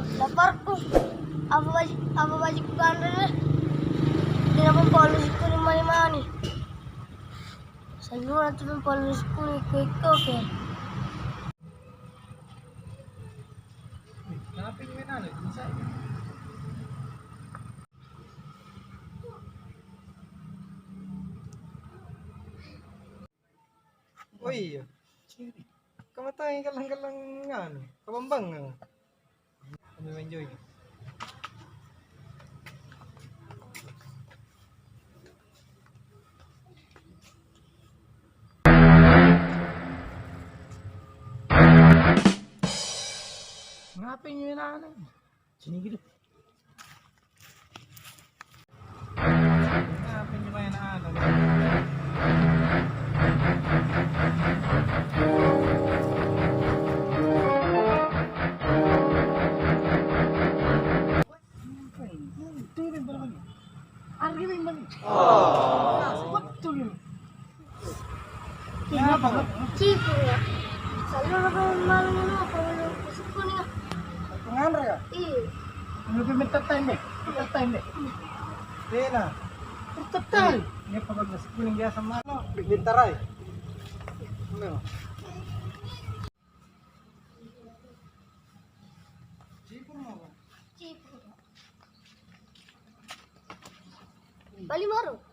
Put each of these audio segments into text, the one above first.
lapar ko. Apa baju ko ganda na. Hindi na pong polish ko ni mani-mani. Siguro na ito pong polish ko ni Quick Coke. Hanapin mo yun, isa. Uy, kamatayin ka lang nga, kabambang nga. Ano enjoy? Ngapin nyo yun na sinigil. Ngapin nyo ba yun na Chico ya. Salo na ka malang ano, pamalo kusip ko niya. Panganra ka? Iya. Ano ba may tatay mo? Kaya na. Tatay! Hindi pa mag-nasikuling diya sa mga bintaray. Ano? Chico mo ba? Chico. Bali maro.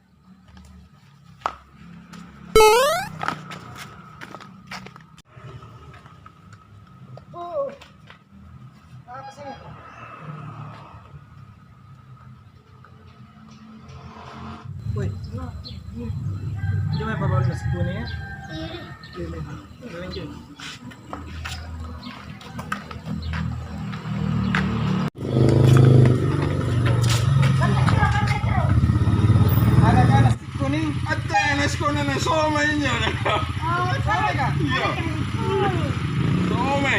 Oh. Kasi nga. Uy, hindi may pabawal na sikuling niya? Iya. Gawin dyan. Ada sikuling. Ate, nascone ne some niya. Oh, Sampai ka? Iya. Some.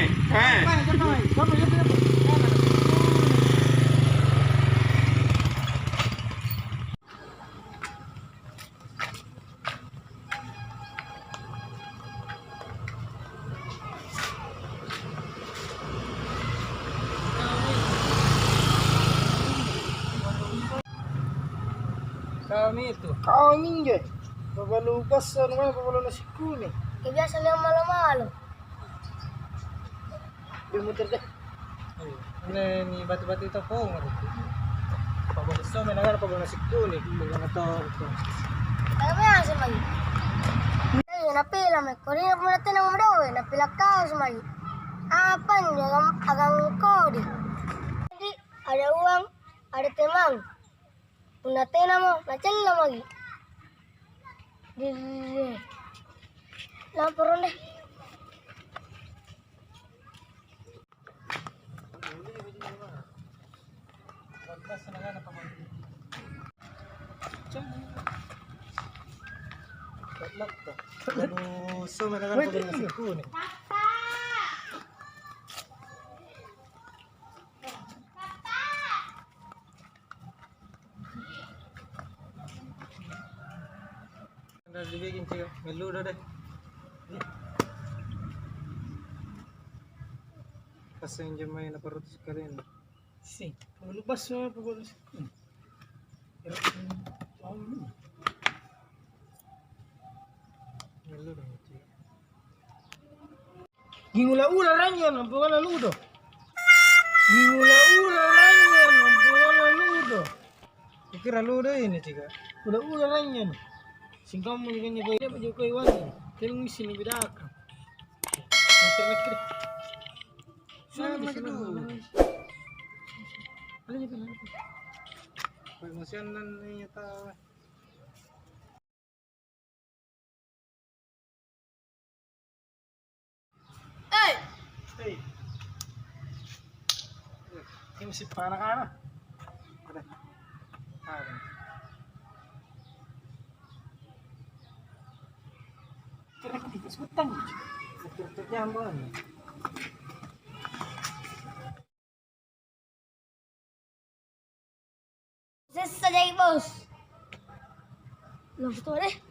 Kami itu. Kami nggak. Babalubas ano nga, babalo na sikuling. kaya biasa lang malo-malo. Bimutir deh. Ini ni batu-batu itu po. Pabalo sa may nagana pabalo na sikuling. Mga to. Kaya ba yan sa mali? Ay, napila may kurina po natin ang daw eh. Napila ka sa mali. Apan, agang kodi. Hindi, ada uang, ada temang. Kung natin mo, nachal na magi. Dili. Lamparon deh. Pagkas na nagana pabalo. Tatlak to. Ano, so may nagana pabalo na sikuling. Anda dibikin siya. Meludo deh. Kasi hindi may naparutos ka rin. Si, lumabas mo yung pagulos. Meludo siya. Gingula-ula lang yan, ang bunga na ludo. Gingula-ula lang yan, ang bunga na ludo. Kira ludo yun eh, chika. Ula-ula lang yan. Singkam mo yung ganyan ko, hindi ko iwan yan. Kailang misin yung bidaka. Internet ka rin. Saan na ka Alam niyo ba? Pag-emosyonan niya tao. Hey! Hey! Yung si Panakana. Ada. Ada. Kira-kira dito sa utang. Nagtutup niya ang buwan. Sa day boss. Love story.